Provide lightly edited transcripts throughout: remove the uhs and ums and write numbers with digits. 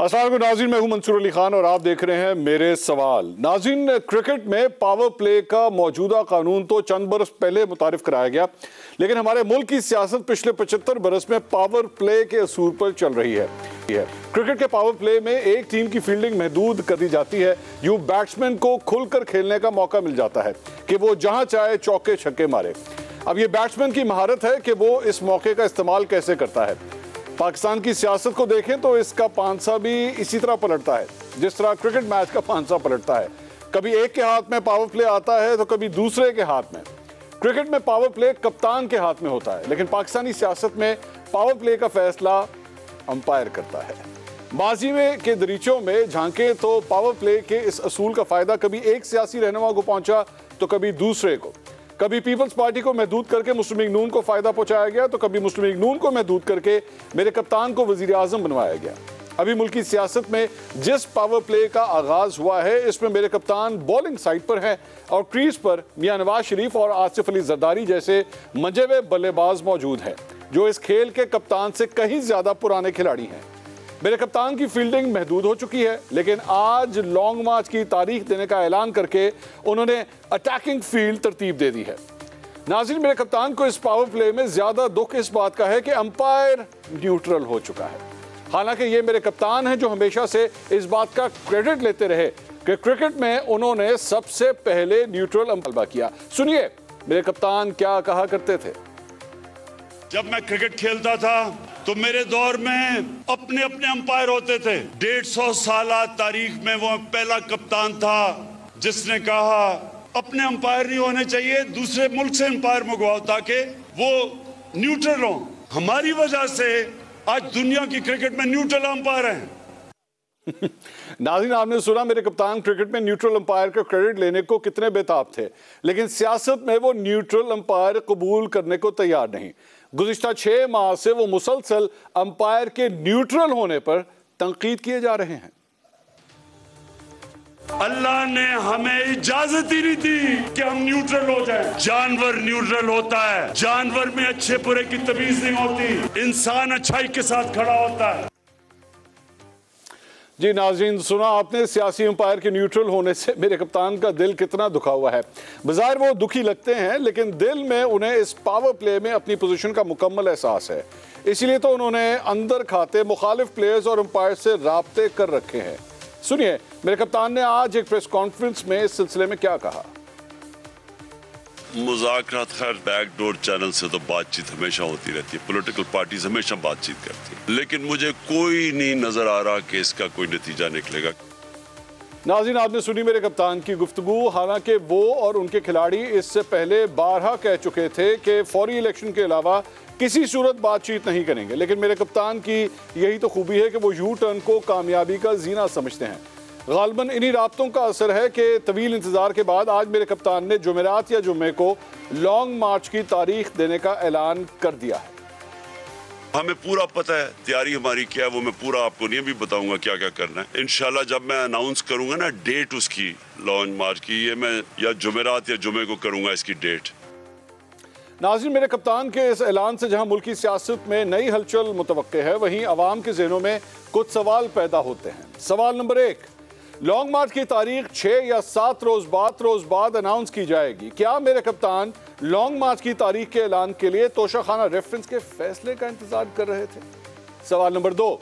अस्सलाम वालेकुम नाज़रीन, मैं हूं मंसूर अली खान और आप देख रहे हैं मेरे सवाल। नाज़रीन, क्रिकेट में पावर प्ले का मौजूदा कानून तो चंद बरस पहले मुतारिफ कराया गया, लेकिन हमारे मुल्क की सियासत पिछले 75 बरस में पावर प्ले के असूल पर चल रही है। क्रिकेट के पावर प्ले में एक टीम की फील्डिंग महदूद कर दी जाती है। यूं बैट्समैन को खुलकर खेलने का मौका मिल जाता है कि वो जहां चाहे चौके छक्के मारे। अब ये बैट्समैन की महारत है कि वो इस मौके का इस्तेमाल कैसे करता है। पाकिस्तान की सियासत को देखें तो इसका पांसा भी इसी तरह पलटता है जिस तरह क्रिकेट मैच का पांसा पलटता है। कभी एक के हाथ में पावर प्ले आता है तो कभी दूसरे के हाथ में। क्रिकेट में पावर प्ले कप्तान के हाथ में होता है, लेकिन पाकिस्तानी सियासत में पावर प्ले का फैसला अंपायर करता है। माजी में के दरीचों में झांके तो पावर प्ले के इस असूल का फायदा कभी एक सियासी रहनुमा को पहुंचा तो कभी दूसरे को। कभी पीपल्स पार्टी को महदूद करके मुस्लिम लीग नून को फायदा पहुंचाया गया तो कभी मुस्लिम लीग नून को महदूद करके मेरे कप्तान को वजीर आजम बनवाया गया। अभी मुल्क की सियासत में जिस पावर प्ले का आगाज हुआ है, इसमें मेरे कप्तान बॉलिंग साइड पर हैं और क्रीज पर मियां नवाज शरीफ और आसिफ अली जरदारी जैसे मंजे हुए बल्लेबाज मौजूद हैं, जो इस खेल के कप्तान से कहीं ज्यादा पुराने खिलाड़ी हैं। मेरे कप्तान की फील्डिंग महदूद हो चुकी है, लेकिन आज लॉन्ग मार्च की तारीख देने का ऐलान करके उन्होंने अटैकिंग फील्ड तरतीब दे दी है। नाज़रीन, मेरे कप्तान को इस पावर प्ले में ज्यादा दुख इस बात का है कि अंपायर न्यूट्रल हो चुका है। हालांकि ये मेरे कप्तान हैं जो हमेशा से इस बात का क्रेडिट लेते रहे कि क्रिकेट में उन्होंने सबसे पहले न्यूट्रल अंपायर किया। सुनिए मेरे कप्तान क्या कहा करते थे। जब मैं क्रिकेट खेलता था तो मेरे दौर में अपने अपने अंपायर होते थे। 150 साल तारीख में वो पहला कप्तान था जिसने कहा अपने अंपायर नहीं होने चाहिए, दूसरे मुल्क से अंपायर मंगवाओ ताकि वो न्यूट्रल हो। हमारी वजह से आज दुनिया की क्रिकेट में न्यूट्रल अंपायर हैं। नाज़रीन, आपने सुना मेरे कप्तान क्रिकेट में न्यूट्रल अंपायर का क्रेडिट लेने को कितने बेताब थे, लेकिन सियासत में वो न्यूट्रल अंपायर कबूल करने को तैयार नहीं। गुज़िश्ता 6 माह से वो मुसलसल अंपायर के न्यूट्रल होने पर तंकीद किए जा रहे हैं। अल्लाह ने हमें इजाजत ही नहीं दी कि हम न्यूट्रल हो जाएं। जानवर न्यूट्रल होता है, जानवर में अच्छे बुरे की तमीज नहीं होती, इंसान अच्छाई के साथ खड़ा होता है। जी नाज़रीन, सुना आपने सियासी अंपायर के न्यूट्रल होने से मेरे कप्तान का दिल कितना दुखा हुआ है। बज़ाहिर वो दुखी लगते हैं, लेकिन दिल में उन्हें इस पावर प्ले में अपनी पोजीशन का मुकम्मल एहसास है। इसीलिए तो उन्होंने अंदर खाते मुखालिफ प्लेयर्स और अंपायर से राब्ते कर रखे हैं। सुनिए मेरे कप्तान ने आज एक प्रेस कॉन्फ्रेंस में इस सिलसिले में क्या कहा। मुज़ाकरात खैर बैकडोर चैनल से तो बातचीत हमेशा होती रहती है, पॉलिटिकल पार्टीज हमेशा बातचीत करती है, लेकिन मुझे कोई नहीं नजर आ रहा कि इसका कोई नतीजा निकलेगा। नाज़रीन, आपने सुनी मेरे कप्तान की गुफ्तगू। हालांकि वो और उनके खिलाड़ी इससे पहले बारहा कह चुके थे कि फौरी इलेक्शन के अलावा किसी सूरत बातचीत नहीं करेंगे, लेकिन मेरे कप्तान की यही तो खूबी है कि वो यू टर्न को कामयाबी का जीना समझते हैं। गालबन इन्हीं राब्तों का असर है कि तवील इंतजार के बाद आज मेरे कप्तान ने जुमेरात या जुम्मे को लॉन्ग मार्च की तारीख देने का ऐलान कर दिया है। हमें पूरा पता है तैयारी हमारी क्या है, वो मैं पूरा आपको नहीं अभी बताऊंगा क्या क्या करना है। इंशाल्लाह जब मैं अनाउंस करूंगा ना डेट उसकी लॉन्ग मार्च की, ये मैं या जुमेरात या जुम्मे को करूंगा इसकी डेट। नाज़रीन, मेरे कप्तान के इस ऐलान से जहां मुल्क की सियासत में नई हलचल मुतवक्के है, वहीं अवाम के ज़हनों में कुछ सवाल पैदा होते हैं। सवाल नंबर 1, लॉन्ग मार्च की तारीख 6 या 7 रोज बाद अनाउंस की जाएगी। क्या मेरे कप्तान लॉन्ग मार्च की तारीख के ऐलान के लिए तोशाखाना रेफरेंस के फैसले का इंतजार कर रहे थे? सवाल नंबर 2,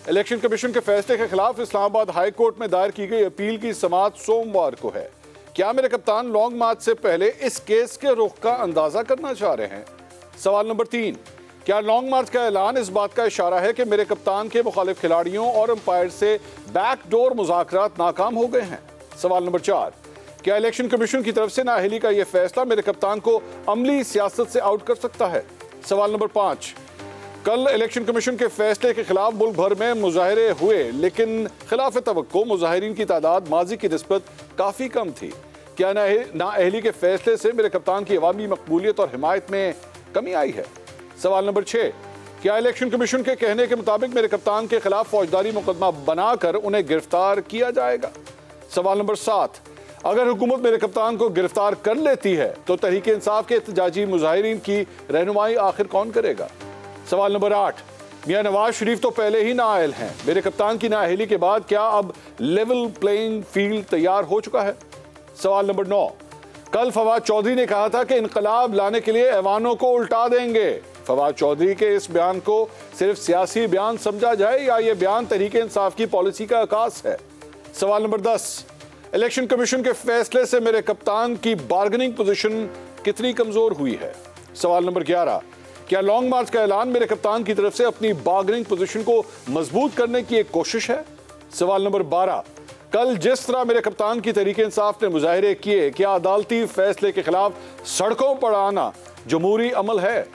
इलेक्शन कमीशन के फैसले के खिलाफ इस्लामाबाद हाई कोर्ट में दायर की गई अपील की समाअत सोमवार को है। क्या मेरे कप्तान लॉन्ग मार्च से पहले इस केस के रुख का अंदाजा करना चाह रहे हैं? सवाल नंबर 3, क्या लॉन्ग मार्च का ऐलान इस बात का इशारा है कि मेरे कप्तान के मुखालिफ खिलाड़ियों और अंपायर से बैकडोर मुज़ाकरात नाकाम हो गए हैं? सवाल नंबर 4, क्या इलेक्शन कमीशन की तरफ से नाअहली का यह फैसला मेरे कप्तान को अमली सियासत से आउट कर सकता है? सवाल नंबर 5, कल इलेक्शन कमीशन के फैसले के खिलाफ मुल्क भर में मुजाहरे हुए, लेकिन खिलाफ तवक्को मुजाहिरीन की तादाद माजी की निस्बत काफ़ी कम थी। क्या नाअहली के फैसले से मेरे कप्तान की अवामी मकबूलियत और हिमायत में कमी आई है? सवाल नंबर 6, क्या इलेक्शन कमीशन के कहने के मुताबिक मेरे कप्तान के खिलाफ फौजदारी मुकदमा बनाकर उन्हें गिरफ्तार किया जाएगा? सवाल नंबर 7, अगर हुकूमत मेरे कप्तान को गिरफ्तार कर लेती है तो तहरीक इंसाफ के एहतजाजी मुजाहिरीन की रहनुमाई आखिर कौन करेगा? सवाल नंबर 8, मियां नवाज शरीफ तो पहले ही नाअहल हैं, मेरे कप्तान की नाअहली के बाद क्या अब लेवल प्लेइंग फील्ड तैयार हो चुका है? सवाल नंबर 9, कल फवाद चौधरी ने कहा था कि इनकलाब लाने के लिए ऐवानों को उल्टा देंगे। फवाद चौधरी के इस बयान को सिर्फ सियासी बयान समझा जाए या यह बयान तहरीके इंसाफ की पॉलिसी का आकाश है? सवाल नंबर 10, इलेक्शन कमीशन के फैसले से मेरे कप्तान की बार्गेनिंग पोजीशन कितनी कमजोर हुई है? सवाल नंबर 11, क्या लॉन्ग मार्च का ऐलान मेरे कप्तान की तरफ से अपनी बार्गेनिंग पोजीशन को मजबूत करने की एक कोशिश है? सवाल नंबर 12, कल जिस तरह मेरे कप्तान की तहरीके इंसाफ ने मुजाहिरे किए, क्या अदालती फैसले के खिलाफ सड़कों पर आना जमहूरी अमल है?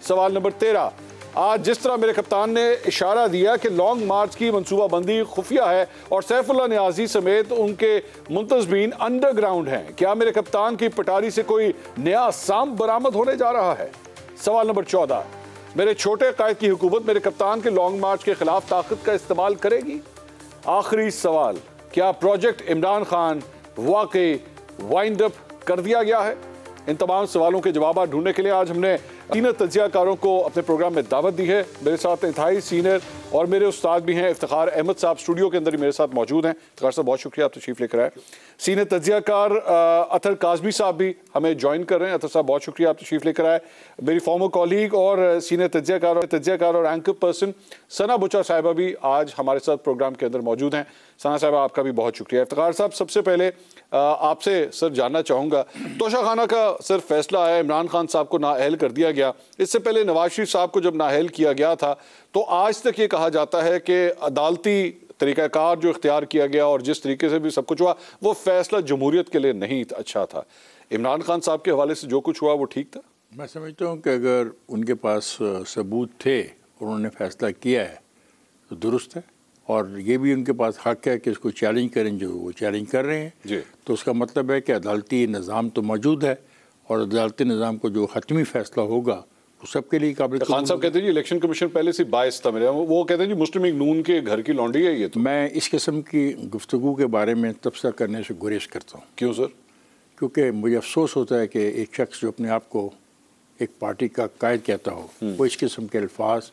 सवाल नंबर 13, आज जिस तरह मेरे कप्तान ने इशारा दिया कि लॉन्ग मार्च की मनसूबाबंदी खुफिया है और सैफुल्लाह नियाजी समेत उनके मुंतजमीन अंडरग्राउंड हैं, क्या मेरे कप्तान की पटारी से कोई नया सांप बरामद होने जा रहा है? सवाल नंबर 14, मेरे छोटे कायद की हुकूमत मेरे कप्तान के लॉन्ग मार्च के खिलाफ ताकत का इस्तेमाल करेगी? आखिरी सवाल, क्या प्रोजेक्ट इमरान खान वाकई वाइंड अप कर दिया गया है? इन तमाम सवालों के जवाब ढूंढने के लिए आज हमने सीनियर तज्जियाकारों को अपने प्रोग्राम में दावत दी है। मेरे साथ इंतहाई सीनियर और मेरे उस्ताद भी हैं। इफ्तिखार अहमद साहब स्टूडियो के अंदर ही मेरे साथ मौजूद हैं। इफ्तिखार साहब बहुत शुक्रिया, आप तशरीफ लेकर आए। सीनियर तज्जियाकार अतर काजमी साहब भी हमें ज्वाइन कर रहे हैं। अतर साहब बहुत शुक्रिया, आप तशरीफ लेकर आए। मेरी फॉर्मर कॉलीग और सीनियर तज्जियाकार और एंकर पर्सन सना बुचा साहिबा भी आज हमारे साथ प्रोग्राम के अंदर मौजूद हैं। सना साहिबा आपका भी बहुत शुक्रिया। इफ्तिखार साहब, सबसे पहले आपसे सर जानना चाहूँगा, तोशाखाना का सर फैसला है, इमरान खान साहब को नाअहल कर दिया गया। इससे पहले नवाज शरीफ साहब को जब नाअहल किया गया था तो आज तक ये कहा जाता है कि अदालती तरीक़ाकार जो इख्तियार किया गया और जिस तरीके से भी सब कुछ हुआ वो फैसला जमहूरियत के लिए नहीं अच्छा था। इमरान खान साहब के हवाले से जो कुछ हुआ वो ठीक था? मैं समझता हूँ कि अगर उनके पास सबूत थे और उन्होंने फैसला किया है तो दुरुस्त है, और ये भी उनके पास हक़ है कि इसको चैलेंज करें, जो वो चैलेंज कर रहे हैं जी। तो उसका मतलब है कि अदालती निज़ाम तो मौजूद है और अदालती निज़ाम को जो हतमी फ़ैसला होगा वो सबके लिए काबिल। खान साहब कहते हैं जी इलेक्शन कमीशन पहले से बायस था मेरे, वो कहते हैं जी मुस्लिम लीग नून के घर की लौंडी है ये। तो मैं इस किस्म की गुफ्तगू के बारे में तबसरा करने से गुरेज करता हूँ। क्यों सर? क्योंकि मुझे अफसोस होता है कि एक शख्स जो अपने आप को एक पार्टी का कायद कहता हो वो इस किस्म के अल्फाज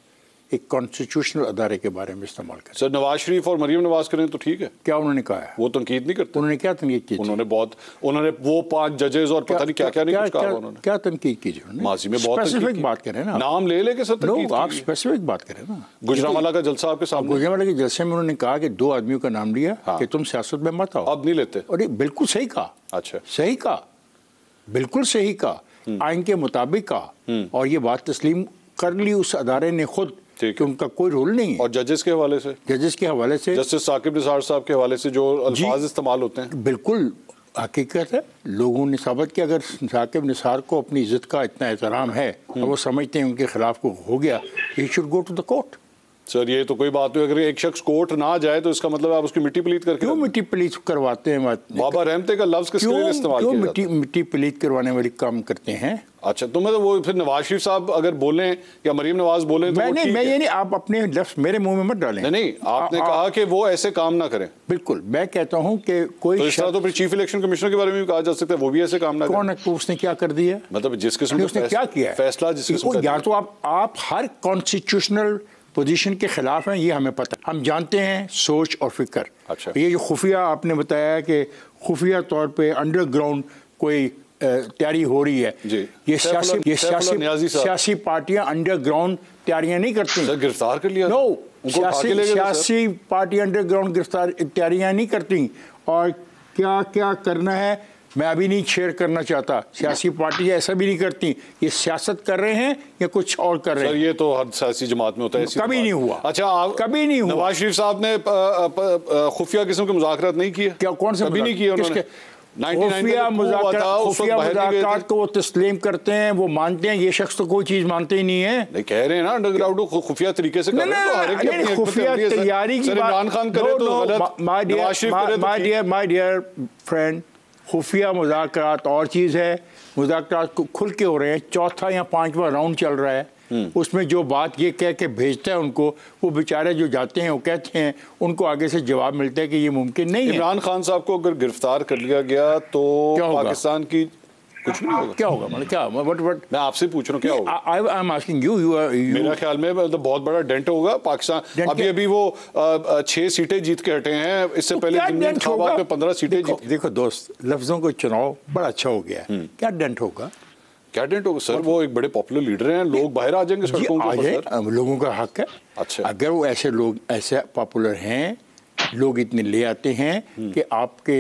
एक कॉन्स्टिट्यूशनल अदारे के बारे में इस्तेमाल करें। सर नवाज शरीफ और मरीम नवाज करें तो ठीक है? क्या उन्होंने कहा है? वो तनकीद नहीं करते। उन्होंने क्या तनकीद की? उन्होंने वो 5 जजेस और पता नहीं क्या क्या नहीं कुछ कहा उन्होंने। क्या तनकीद की जी उन्होंने? माजी में बहुत स्पेसिफिक बात करें ना, नाम ले लेके सर तनकीद आप स्पेसिफिक बात करें ना। गुजरांवाला का जलसा आपके सामने, गुजरांवाला के जलसे में उन्होंने कहा कि 2 आदमियों का नाम लिया कि तुम सियासत में मत आओ। अब नहीं लेते? और बिल्कुल सही कहा। अच्छा, सही कहा, बिल्कुल सही कहा, आइन के मुताबिक कहा, और ये बात तस्लीम कर ली उस अदारे ने खुद कि उनका कोई रोल नहीं है। और जजेस के हवाले से, जस्टिस साकिब निसार साहब के हवाले से जो अल्फाज इस्तेमाल होते हैं, बिल्कुल हकीकत है। लोगों ने साबित किया अगर साकिब निसार को अपनी इज्जत का इतना एहतराम है और वो समझते हैं उनके खिलाफ को हो गया, he should go to the court. Sir ये तो कोई बात नहीं, अगर एक शख्स कोर्ट ना जाए तो इसका मतलब आप उसकी मिट्टी पलीत करके क्यों मिट्टी पलीत करवाते हैं? बाबा रहमते का लफ्ज किसके लिए इस्तेमाल किया जाता है? मिट्टी पलीत करवाने वाली काम करते हैं। अच्छा, तो मतलब वो फिर नवाज शरीफ साहब अगर बोलें या मरीम नवाज बोलें तो मैं ये नहीं, आप अपने लफ्ज मेरे मुंह में मत डालें। नहीं, आपने कहा कि वो ऐसे काम ना करें। बिल्कुल, मैं कहता हूँ कि कोई तो इस तरह तो फिर चीफ इलेक्शन कमिश्नर के बारे में भी कहा जा सकता है, वो भी ऐसे काम ना करें। कौन है? तो उसने क्या कर दिया? मतलब जिस किस्म उसने क्या किया फैसला, जिस किस्म या तो आप हर कॉन्स्टिट्यूशनल पोजीशन के खिलाफ हैं, ये हमें पता, हम जानते हैं सोच और फिक्र। अच्छा, ये जो खुफिया आपने बताया कि खुफिया तौर पे अंडरग्राउंड कोई तैयारी हो रही है, ये सियासी पार्टियां अंडरग्राउंड तैयारियां नहीं करती। सर गिरफ्तार कर लिया? नो, सियासी पार्टी अंडरग्राउंड गिरफ्तार तैयारियां नहीं करती। और क्या क्या करना है मैं अभी नहीं शेयर करना चाहता। सियासी पार्टियां ऐसा भी नहीं करती, ये सियासत कर रहे हैं या कुछ और कर रहे हैं। सर ये तो हर सियासी जमात में होता है, कभी नहीं हुआ। अच्छा, कभी नहीं हुआ। नवाज शरीफ साहब ने खुफिया किस्म के मुज़ाकरात नहीं किए? क्या? कौन से? कभी नहीं किए उन्होंने। खुफिया मुज़ाकरात को वो तस्लीम करते हैं, वो मानते हैं। ये शख्स तो कोई चीज मानते ही नहीं है। नहीं, कह रहे हैं ना अंडरग्राउंड को खुफिया तरीके से कर रहे हैं, तो हर एक की अपनी खुफिया तैयारी की बात। इमरान खान करे तो गलत, माय डियर फ्रेंड, खुफिया मुज़ाकरात और चीज़ है। मुज़ाकरात को खुल के हो रहे हैं, 4था या 5वां राउंड चल रहा है। उसमें जो बात ये कह के भेजता है उनको, वो बेचारे जो जाते हैं वो कहते हैं, उनको आगे से जवाब मिलता है कि ये मुमकिन नहीं है। इमरान खान साहब को अगर गिरफ्तार कर लिया गया तो पाकिस्तान की कुछ भी नहीं होगा। क्या होगा मतलब क्या? बट मैं आपसे पूछ रहा हूँ क्या होगा? आई एम आस्किंग यू मेरा ख्याल में मतलब बहुत बड़ा डेंट होगा पाकिस्तान। अभी वो 6 सीटें जीत के हटे हैं, इससे पहले इंतखाबात में 15 सीटें जीत। देखो दोस्त, लफ्जों को चुनाव बड़ा अच्छा हो गया, क्या डेंट होगा? क्या डेंट होगा सर? वो एक बड़े पॉपुलर लीडर हैं, लोग बाहर आ जाएंगे सड़कों पर, लोगों का हक है। अच्छा, अगर वो ऐसे लोग ऐसे पॉपुलर हैं, लोग इतने ले आते हैं कि आपके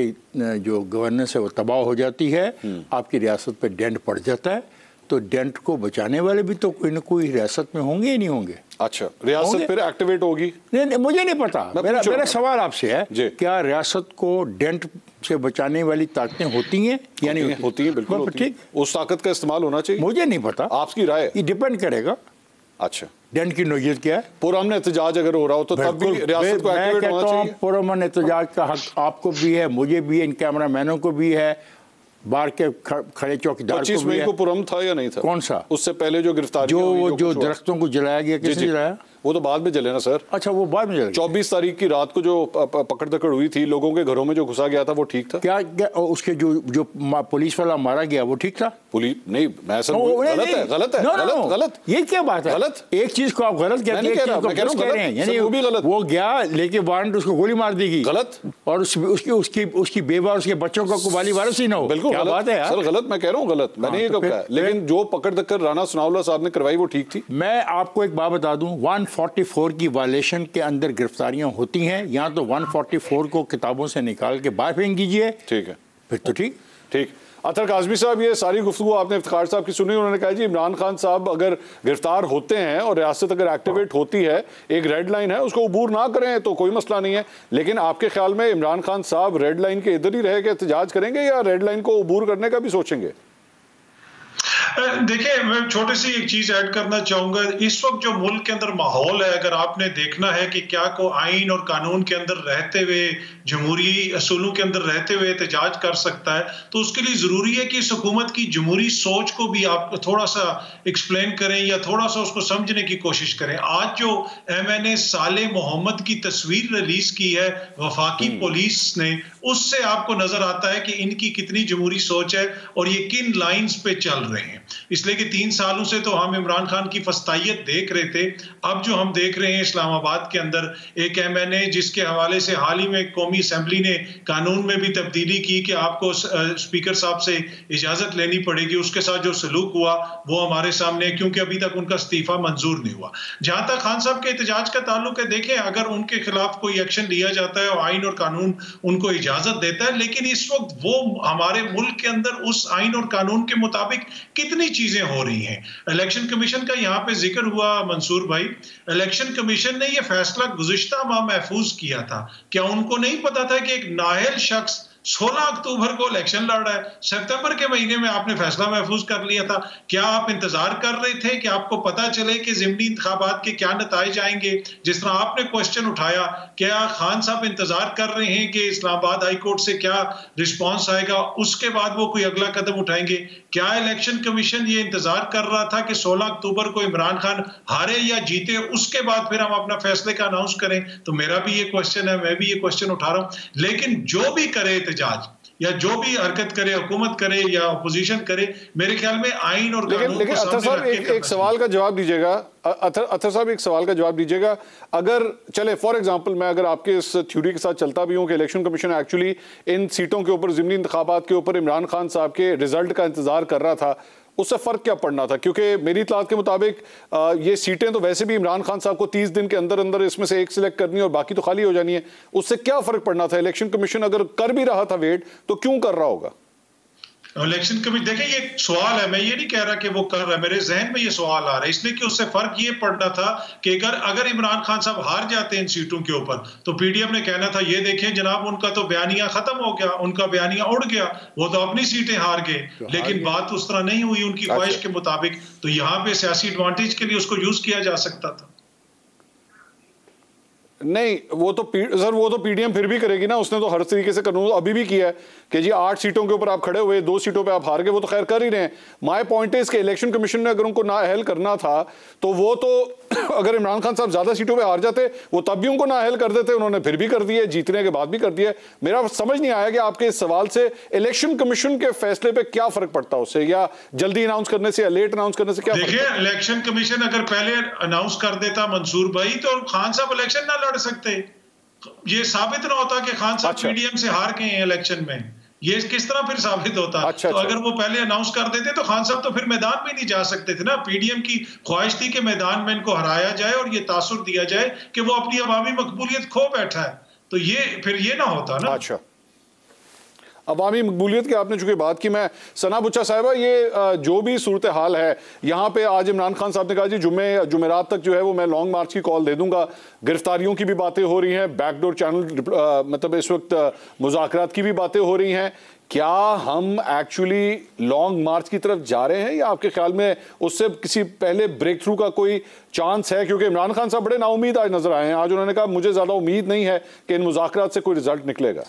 जो गवर्नेंस है वो तबाह हो जाती है, आपकी रियासत पे डेंट पड़ जाता है, तो डेंट को बचाने वाले भी तो कोई ना कोई रियासत में होंगे ही नहीं होंगे। अच्छा, रियासत फिर एक्टिवेट होगी? नहीं, मुझे नहीं पता। मेरा सवाल आपसे है, क्या रियासत को डेंट से बचाने वाली ताकतें होती हैं या नहीं होती हैं? बिल्कुल होती हैं। उस ताकत का इस्तेमाल होना चाहिए। मुझे नहीं पता, आपकी राय? ये डिपेंड करेगा। अच्छा, डेंट की नोयत क्या है? पुरअमन एहतजाज अगर हो रहा हो तो तब भी रियासत को एक्टिवेट होना चाहिए। पुरअमन एहतजाज का हक आपको भी है, मुझे भी है, इन कैमरामैनों को भी है, बाहर के खड़े चौकीदार को भी है। 25 मई को पुरअमन था या नहीं था? कौन सा? उससे पहले जो गिरफ्तारी जो दरख्तों को जलाया गया, किसने जलाया? वो तो बाद में जले ना सर। अच्छा, वो बाद में जले। 24 तारीख की रात को जो पकड़ दकड़ हुई थी, लोगों के घरों में जो घुसा गया था, वो ठीक था? क्या उसके जो पुलिस वाला मारा गया वो ठीक था? पुलिस नहीं, मैं सर गलत। ये क्या बात है? गलत। एक चीज को आप गलत कहते हैं, वो गया लेके वारंट उसको गोली मार देगी, गलत। और उसकी बेवा उसके बच्चों का कोबाली वारस ही ना हो। बिल्कुल क्या बात है यार? सर गलत, मैं कह रहा हूँ गलत, मैंने ये कब कहा। लेकिन जो पकड़ दकड़ राना सनाउल्लाह साहब ने करवाई वो ठीक थी। मैं आपको एक बात बता दूं, 144 की वायलेशन के अंदर गिरफ्तारियां होती हैं, यहाँ तो 144 को किताबों से निकाल के बाहर फेंक दीजिए। ठीक है, फिर तो ठीक। अतर काज़मी साहब, ये सारी गुफ्तगू आपने इफ्तिखार साहब की सुनी। उन्होंने कहा जी इमरान खान साहब अगर गिरफ्तार होते हैं और रियासत अगर एक्टिवेट होती है, एक रेड लाइन है, उसको अबूर ना करें तो कोई मसला नहीं है। लेकिन आपके ख्याल में इमरान खान साहब रेड लाइन के इधर ही रह के एहतजाज करेंगे या रेड लाइन को अबूर करने का भी सोचेंगे? देखिए, मैं छोटी सी एक चीज ऐड करना चाहूंगा। इस वक्त जो मुल्क के अंदर माहौल है, अगर आपने देखना है कि क्या को आइन और कानून के अंदर रहते हुए, जमहूरी असूलों के अंदर रहते हुए एहतजाज कर सकता है, तो उसके लिए जरूरी है कि इस हुकूमत की जमहूरी सोच को भी आप थोड़ा सा एक्सप्लेन करें या थोड़ा सा उसको समझने की कोशिश करें। आज जो MNA साले मोहम्मद की तस्वीर रिलीज की है वफाकी पुलिस ने, उससे आपको नजर आता है कि इनकी कितनी जमहूरी सोच है और ये किन लाइंस पे चल रहे हैं। इसलिए कि 3 सालों से तो हम इमरान खान की फस्तायत देख रहे थे। अब जो हम देख रहे हैं इस्लामाबाद के अंदर एक MNA जिसके हवाले से हाल ही में कौमी असेंबली ने कानून में भी तब्दीली की कि आपको स्पीकर साहब से इजाजत लेनी पड़ेगी, उसके साथ जो सलूक हुआ वो हमारे सामने, क्योंकि अभी तक उनका इस्तीफा मंजूर नहीं हुआ। जहां तक खान साहब के एहतजाज का ताल्लुक है, देखें अगर उनके खिलाफ कोई एक्शन लिया जाता है और आइन और कानून उनको इजाजत देता है, लेकिन इस वक्त वो हमारे मुल्क के अंदर उस आइन और कानून के मुताबिक कितनी चीजें हो रही हैं। इलेक्शन कमीशन का यहाँ पे जिक्र हुआ मंसूर भाई, इलेक्शन कमीशन ने यह फैसला गुज़िश्ता माह महफूज किया था। क्या उनको नहीं पता था कि एक नाअहल शख्स 16 अक्टूबर को इलेक्शन लड़ रहा है? सितंबर के महीने में आपने फैसला महफूज कर लिया था। क्या आप इंतजार कर रहे थे कि आपको पता चले कि ज़िमनी इंतखाबात के क्या नतीजे आएंगे? जिस तरह आपने क्वेश्चन उठाया, क्या खान साहब इंतजार कर रहे हैं कि इस्लामाबाद हाई कोर्ट से क्या रिस्पॉन्स आएगा, उसके बाद वो कोई अगला कदम उठाएंगे? क्या इलेक्शन कमीशन ये इंतजार कर रहा था कि 16 अक्टूबर को इमरान खान हारे या जीते, उसके बाद फिर हम अपना फैसले का अनाउंस करें? तो मेरा भी ये क्वेश्चन है, मैं भी ये क्वेश्चन उठा रहा हूं। लेकिन जो भी करे एहतजाज या जो भी हरकत करे, हुकूमत करे या अपोजिशन करे, मेरे ख्याल में आइन और कानून लेकिन अतर साहब एक सवाल का जवाब दीजिएगा। अतर साहब एक सवाल का जवाब दीजिएगा। अगर चले फॉर एग्जांपल मैं अगर आपके इस थ्योरी के साथ चलता भी हूं कि इलेक्शन कमीशन एक्चुअली इन सीटों के ऊपर, ज़िमनी इंतखाबात के ऊपर इमरान खान साहब के रिजल्ट का इंतजार कर रहा था, उससे फर्क क्या पड़ना था? क्योंकि मेरी इत्तलात के मुताबिक ये सीटें तो वैसे भी इमरान खान साहब को 30 दिन के अंदर अंदर इसमें से एक सिलेक्ट करनी है और बाकी तो खाली हो जानी है। उससे क्या फर्क पड़ना था? इलेक्शन कमीशन अगर कर भी रहा था वेट, तो क्यों कर रहा होगा? इलेक्शन कमीशन, देखिए ये सवाल है, मैं ये नहीं कह रहा कि वो कर रहा है, मेरे जहन में ये सवाल आ रहा है इसलिए कि उससे फर्क ये पड़ना था कि अगर इमरान खान साहब हार जाते हैं इन सीटों के ऊपर, तो पीडीएम ने कहना था ये देखें जनाब उनका तो बयानिया खत्म हो गया, उनका बयानिया उड़ गया, वो तो अपनी सीटें हार गए। लेकिन बात उस तरह नहीं हुई उनकी ख्वाहिश के मुताबिक, तो यहाँ पे सियासी एडवांटेज के लिए उसको यूज किया जा सकता था। नहीं, वो तो पीडीएम फिर भी करेगी ना। उसने तो हर तरीके से कानून अभी भी किया है कि जी 8 सीटों के ऊपर आप खड़े हुए, 2 सीटों पे आप हार गए, वो तो खैर कर ही रहे हैं। माय पॉइंट है, इसके इलेक्शन कमीशन ने अगर उनको नाअहल करना था तो वो तो अगर इमरान खान साहब ज्यादा सीटों पे हार जाते वो तब भी उनको नाअहल कर देते, उन्होंने फिर भी कर दिए, जीतने के बाद भी कर दिया। मेरा समझ नहीं आया कि आपके इस सवाल से इलेक्शन कमीशन के फैसले पे क्या फर्क पड़ता है उससे, या जल्दी अनाउंस करने से या लेट अनाउंस करने से क्या फर्क? देखिए, इलेक्शन कमीशन अगर पहले अनाउंस कर देता मंसूर भाई तो खान साहब इलेक्शन ना लड़ सकते। ये साबित ना होता कि खान साहब पीडीएम से हार गए हैं इलेक्शन में, ये किस तरह फिर साबित होता? तो अगर वो पहले अनाउंस कर देते तो खान साहब तो फिर मैदान में नहीं जा सकते थे ना। पीडीएम की ख्वाहिश थी कि मैदान में इनको हराया जाए और ये तासुर दिया जाए कि वो अपनी अवामी मकबूलियत खो बैठा है, तो ये फिर ये ना होता ना। अच्छा, अवामी मकबूलियत की आपने चूंकि बात की, मैं सना बुच्चा साहिबा, ये जो भी सूरत हाल है यहाँ पे, आज इमरान खान साहब ने कहा जी जुमेरात तक जो है वो मैं लॉन्ग मार्च की कॉल दे दूंगा। गिरफ्तारियों की भी बातें हो रही हैं, बैकडोर चैनल मतलब इस वक्त मुज़ाकरात की भी बातें हो रही हैं। क्या हम एक्चुअली लॉन्ग मार्च की तरफ जा रहे हैं, या आपके ख्याल में उससे किसी पहले ब्रेक थ्रू का कोई चांस है? क्योंकि इमरान खान साहब बड़े नाउमीद आज नजर आए हैं। आज उन्होंने कहा मुझे ज्यादा उम्मीद नहीं है कि इन मुज़ाकरात से कोई रिजल्ट निकलेगा।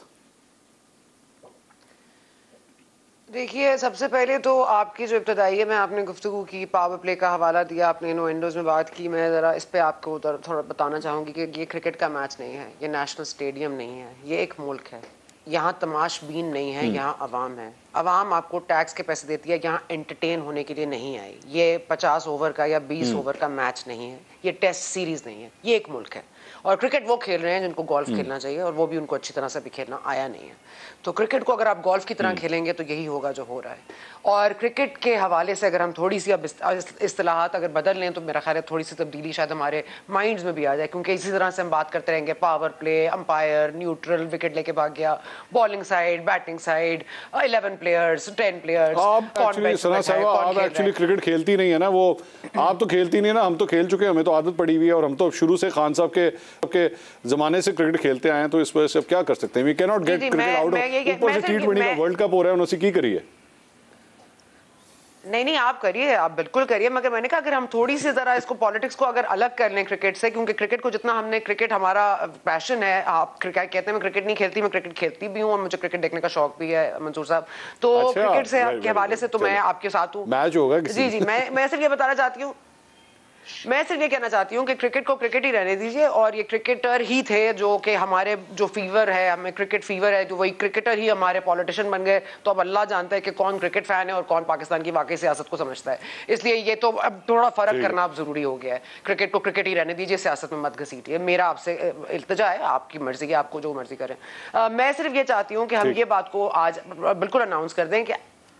देखिए, सबसे पहले तो आपकी जो इब्तदाई है, मैं आपने गुफ्तगू की, पावर प्ले का हवाला दिया, आपने इनोवेंडोज में बात की, मैं ज़रा इस पे आपको थोड़ा बताना चाहूँगी कि ये क्रिकेट का मैच नहीं है, ये नेशनल स्टेडियम नहीं है, ये एक मुल्क है। यहाँ तमाशबीन नहीं है, यहाँ अवाम है। अवाम आपको टैक्स के पैसे देती है, यहाँ एंटरटेन होने के लिए नहीं आई। ये 50 ओवर का या 20 ओवर का मैच नहीं है, ये टेस्ट सीरीज़ नहीं है, ये एक मुल्क है। और क्रिकेट वो खेल रहे हैं जिनको गोल्फ खेलना चाहिए, और वो भी उनको अच्छी तरह से भी खेलना आया नहीं है। तो क्रिकेट को अगर आप गोल्फ की तरह खेलेंगे तो यही होगा जो हो रहा है। और क्रिकेट के हवाले से अगर हम थोड़ी सी अब इस्तिलाहात अगर बदल लें तो मेरा ख्याल है थोड़ी सी तब्दीली शायद हमारे माइंड्स में भी आ जाए, क्योंकि इसी तरह से हम बात करते रहेंगे power play, umpire, neutral, wicket लेके भाग गया, bowling side, batting side, 11 players, 10 players. आप एक्चुअली क्रिकेट खेलती नहीं है ना, वो आप तो खेलती नहीं है ना, हम तो खेल चुके हैं, हमें तो आदत पड़ी हुई है, और हम तो शुरू से खान साहब के जमाने से क्रिकेट खेलते आए हैं, तो इस वजह से अब क्या कर सकते हैं? We can not get cricket out of, ऊपर से T20 का वर्ल्ड कप हो रहा है, उन्होंने की करिए। नहीं, आप करिए, आप बिल्कुल करिए, मगर मैंने कहा अगर हम थोड़ी सी जरा इसको पॉलिटिक्स को अगर अलग कर लें क्रिकेट से, क्योंकि क्रिकेट को जितना हमने, क्रिकेट हमारा पैशन है, आप क्रिकेट कहते हैं मैं क्रिकेट नहीं खेलती, मैं क्रिकेट खेलती भी हूँ और मुझे क्रिकेट देखने का शौक भी है मंसूर साहब। तो क्रिकेट से के हवाले से तो मैं आपके साथ हूँ। मैच होगा जी, मैं सिर्फ ये बताना चाहती हूँ, मैं सिर्फ ये कहना चाहती हूँ कि क्रिकेट को क्रिकेट ही रहने दीजिए, और ये क्रिकेटर ही थे जो कि हमारे जो फीवर है, हमें क्रिकेट फीवर है, तो वही क्रिकेटर ही हमारे पॉलिटिशियन बन गए। तो अब अल्लाह जानता है कि कौन क्रिकेट फैन है और कौन पाकिस्तान की वाकई सियासत को समझता है। इसलिए ये तो अब थोड़ा फर्क करना अब जरूरी हो गया है। क्रिकेट को क्रिकेट ही रहने दीजिए, सियासत में मत घसीटिए, मेरा आपसे इल्तिजा है, आपकी मर्जी है, आपको जो मर्जी करें। मैं सिर्फ ये चाहती हूँ कि हम ये बात को आज बिल्कुल अनाउंस कर दें कि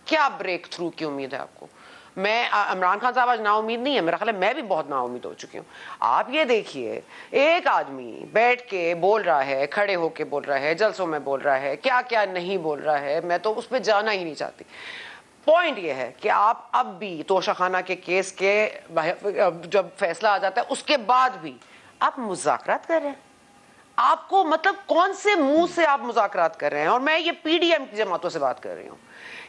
क्या ब्रेक थ्रू की उम्मीद है आपको। मैं इमरान खान साहब आज नाउमीद नहीं है, मेरा ख्याल है मैं भी बहुत नाउमीद हो चुकी हूँ। आप ये देखिए, एक आदमी बैठ के बोल रहा है, खड़े होके बोल रहा है, जलसों में बोल रहा है, क्या क्या नहीं बोल रहा है, मैं तो उस पर जाना ही नहीं चाहती। पॉइंट ये है कि आप अब भी तोशाखाना के केस के जब फैसला आ जाता है उसके बाद भी आप मुज़ाकरात कर रहे हैं। आपको मतलब कौन से मुंह से आप मुज़ाकरात कर रहे हैं? और मैं ये पीडीएम की जमातों से बात कर रही हूँ,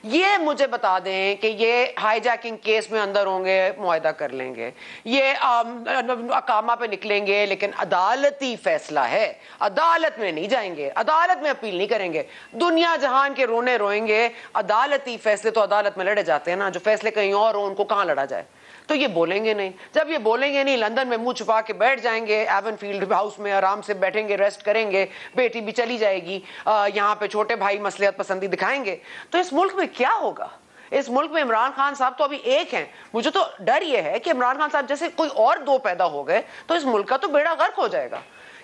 ये मुझे बता दें कि ये हाईजैकिंग केस में अंदर होंगे, मुआहदा कर लेंगे, ये अकामा पे निकलेंगे, लेकिन अदालती फैसला है, अदालत में नहीं जाएंगे, अदालत में अपील नहीं करेंगे। दुनिया जहान के रोने रोएंगे, अदालती फैसले तो अदालत में लड़े जाते हैं ना, जो फैसले कहीं और हो उनको कहाँ लड़ा जाए। तो ये बोलेंगे नहीं, जब ये बोलेंगे नहीं, लंदन में मुंह छुपा के बैठ जाएंगे, एवन फील्ड हाउस में आराम से बैठेंगे, रेस्ट करेंगे, बेटी भी चली जाएगी, यहाँ पे छोटे भाई मसलियत पसंदी दिखाएंगे। तो इस मुल्क में क्या होगा? इस मुल्क में इमरान खान साहब तो अभी एक हैं। मुझे तो डर ये है कि इमरान खान साहब जैसे कोई और 2 पैदा हो गए तो इस मुल्क का तो बेड़ा गर्क हो जाएगा,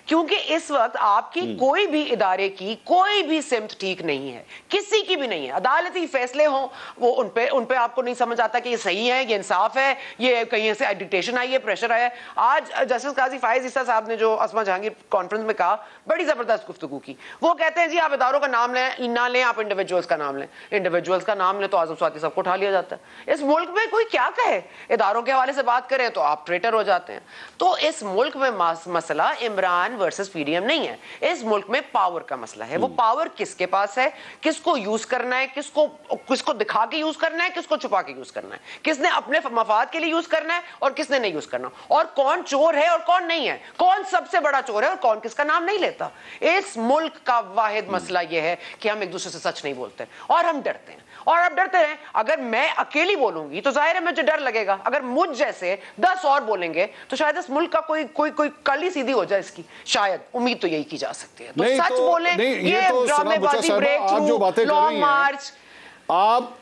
क्योंकि इस वक्त आपकी कोई भी इदारे की कोई भी सिमत ठीक नहीं है, किसी की भी नहीं है। अदालती फैसले हों वो उन पे आपको नहीं समझ आता कि ये सही है, ये इंसाफ है, ये कहीं से डिक्टेशन आई है, प्रेशर आया है। आज जस्टिस काजी फायज ईसा साहब ने जो अस्मा जहांगीर कॉन्फ्रेंस में कहा, बड़ी जबरदस्त गुफ्तगू की। वो कहते हैं जी आप इदारों का नाम ना लें, आप इंडिविजुअल्स का नाम लें। इंडिविजुअल्स का नाम लें तो आजम स्वाति सबको उठा लिया जाता है। इस मुल्क में कोई क्या कहे, इदारों के हवाले से बात करें तो आप ट्रेटर हो जाते हैं। तो इस मुल्क में मसला इमरान वर्सेस पीडीएम नहीं है, इस मुल्क में पावर का मसला है। वो पावर किसके पास है, किसको यूज करना है, किसको दिखा के यूज करना है, किसको छुपा के यूज करना है, किसने अपने मफाद के लिए यूज करना है और किसने नहीं यूज करना, और कौन चोर है और कौन नहीं है, कौन सबसे बड़ा चोर है और कौन किसका नाम नहीं लेता। इस मुल्क का वाहिद मसला यह है कि हम एक दूसरे से सच नहीं बोलते और हम डरते हैं, और अब डरते हैं। अगर मैं अकेली बोलूंगी तो जाहिर है मुझे डर लगेगा, अगर मुझ जैसे 10 और बोलेंगे तो शायद इस मुल्क का कोई कल ही सीधी हो जाए इसकी, शायद उम्मीद तो यही की जा सकती है। तो सच बोले, ये ड्रामेबाजी, ब्रेक थ्रू, लॉन्ग मार्च, आप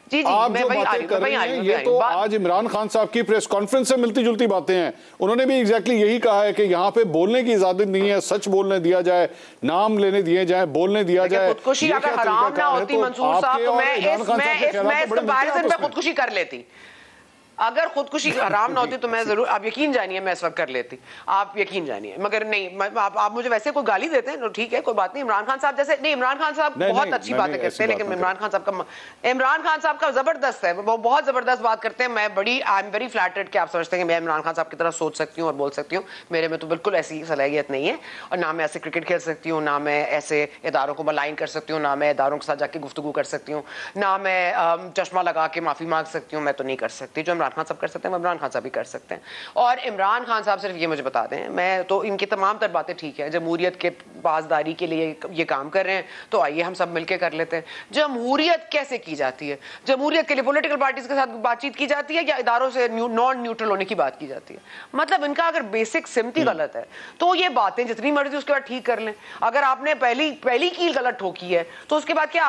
जी आप जो बातें कर रहे हैं ये तो आज इमरान खान साहब की प्रेस कॉन्फ्रेंस से मिलती जुलती बातें हैं। उन्होंने भी एग्जैक्टली यही कहा है कि यहाँ पे बोलने की इजाजत नहीं है, सच बोलने दिया जाए, नाम लेने दिए जाए, बोलने दिया जाए। खुदकुशी अगर हराम ना होती मंसूर साहब तो मैं इस कंपैरिजन में खुदकुशी कर लेती। अगर खुदकुशी हराम ना होती तो मैं जरूर, आप यकीन जानिए मैं इस वक्त कर लेती, आप यकीन जानिए। मगर नहीं, आप मुझे वैसे कोई गाली देते हैं तो ठीक है, कोई बात नहीं। इमरान खान साहब जैसे नहीं, इमरान खान साहब बहुत अच्छी बातें करते हैं, लेकिन इमरान खान साहब का जबरदस्त है, वो बहुत जबरदस्त बात करते हैं। मैं आई एम वेरी फ्लैटर्ड कि आप समझते हैं कि मैं इमरान खान साहब की तरह सोच सकती हूँ और बोल सकती हूँ। मेरे में तो बिल्कुल ऐसी सलाहियत नहीं है, और ना मैं ऐसे क्रिकेट खेल सकती हूँ, ना मैं ऐसे इदारों को मलाइन कर सकती हूँ, ना मैं इदारों के साथ जाके गुफ्तगू कर सकती हूँ, ना मैं चश्मा लगा के माफी मांग सकती हूँ। मैं तो नहीं कर सकती। जो इमरान खान साहब कर सकते हैं इमरान खान साहब भी कर सकते हैं। और इमरान खान साहब सिर्फ ये मुझे बताते हैं, मैं तो इनकी तमाम तर बातें ठीक है, जमहूरियत के पासदारी के लिए ये काम कर रहे हैं, तो आइए हम सब मिलकर कर लेते हैं। जमहूरियत कैसे की जाती है? जमहूरियत के लिए पॉलिटिकल पार्टीज के साथ बातचीत की जाती है या इदारों से नॉन न्यूट्रल होने की बात की जाती है? मतलब इनका अगर बेसिक सिमती गलत है तो ये बातें जितनी मर्जी उसके बाद ठीक कर लें। अगर आपने पहली कील गलत ठोकी है तो उसके बाद क्या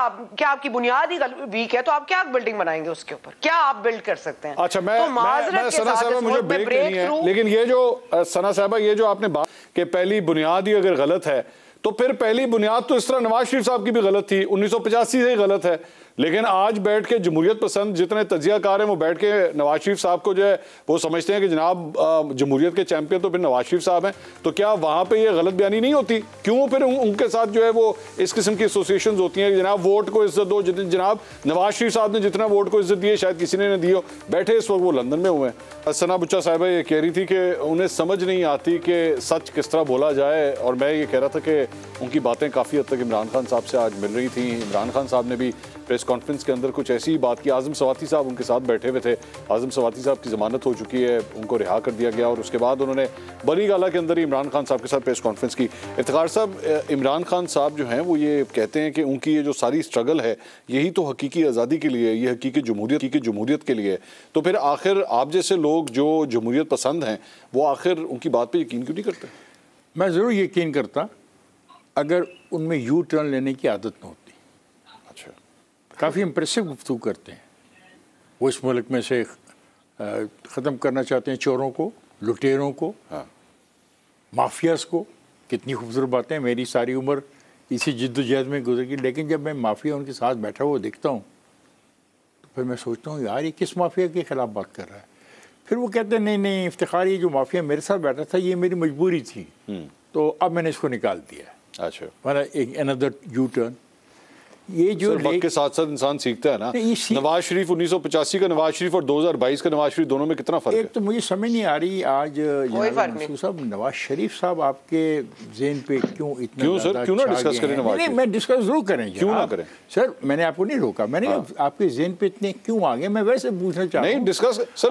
आपकी बुनियाद ही वीक है, तो आप क्या बिल्डिंग बनाएंगे उसके ऊपर? क्या आप बिल्ड कर सकते हैं? अच्छा, सना साहबा मुझे ब्रेक नहीं है, लेकिन ये जो सना साहबा ये जो आपने बात कि पहली बुनियाद ही अगर गलत है तो फिर पहली बुनियाद तो इस तरह नवाज शरीफ साहब की भी गलत थी, 1985 से ही गलत है। लेकिन आज बैठ के जमहूरियत पसंद जितने तजियाकार हैं वो बैठ के नवाज शरीफ साहब को जो है वो समझते हैं कि जनाब जमहूरियत के चैंपियन तो फिर नवाज शरीफ साहब हैं, तो क्या वहाँ पे ये गलत बयानी नहीं होती? क्यों फिर उनके साथ जो है वो इस किस्म की एसोसिएशन होती हैं कि जनाब वोट को इज्जत दो, जनाब नवाज शरीफ साहब ने जितना वोट को इज्जत दी है शायद किसी ने दी हो। बैठे इस वक्त वो लंदन में हुए हैं। सना बुच्चा साहिबा ये कह रही थी कि उन्हें समझ नहीं आती कि सच किस तरह बोला जाए, और मैं ये कह रहा था कि उनकी बातें काफ़ी हद तक इमरान खान साहब से आज मिल रही थी। इमरान खान साहब ने भी प्रेस कॉन्फ्रेंस के अंदर कुछ ऐसी ही बात की। आजम सवाती साहब उनके साथ बैठे हुए थे। आजम सवाती साहब की ज़मानत हो चुकी है, उनको रिहा कर दिया गया, और उसके बाद उन्होंने बनी गाला के अंदर ही इमरान खान साहब के साथ प्रेस कॉन्फ्रेंस की। इफ्तिखार साहब, इमरान खान साहब जो हैं वो ये कहते हैं कि उनकी ये जो सारी स्ट्रगल है यही तो हकीकी आज़ादी के लिए, ये हकीकी जमहूरियत के लिए। तो फिर आखिर आप जैसे लोग जो जमहूरियत पसंद हैं वो आखिर उनकी बात पर यकीन क्यों नहीं करते? मैं ज़रूर यकीन करता अगर उनमें यू टर्न लेने की आदत न होती। अच्छा, काफ़ी इम्प्रेसिव गुफ्तगू करते हैं वो। इस मुल्क में से ख़त्म करना चाहते हैं चोरों को, लुटेरों को, हाँ, माफियाज़ को। कितनी खूबसूरत बातें। मेरी सारी उम्र इसी जिद्दोजहद में गुजरेगी, लेकिन जब मैं माफिया उनके साथ बैठा हुआ देखता हूँ तो फिर मैं सोचता हूँ यार ये किस माफिया के ख़िलाफ़ बात कर रहा है। फिर वो कहते हैं नहीं इफ्तिखार, ये जो माफिया मेरे साथ बैठा था ये मेरी मजबूरी थी, तो अब मैंने इसको निकाल दिया। अच्छा, हमारा एक अनदर यू टर्न। ये जो वक्त के साथ साथ इंसान सीखता है ना। नवाज शरीफ 1985 का नवाज शरीफ और 2022 का नवाज शरीफ दोनों में कितना फर्क है? एक तो मुझे समझ नहीं आ रही आज साहब नवाज शरीफ साहब आपके ज़हन पे क्यों सर, क्यों ना डिस्कस करें नवाज शरीफ? मैं डिस्कस जरूर करें, क्यों ना करें सर। मैंने आपको नहीं रोका, मैंने आपके ज़हन पे इतने क्यों आ गए मैं वैसे पूछना चाहता हूं। नहीं डिस्कस सर,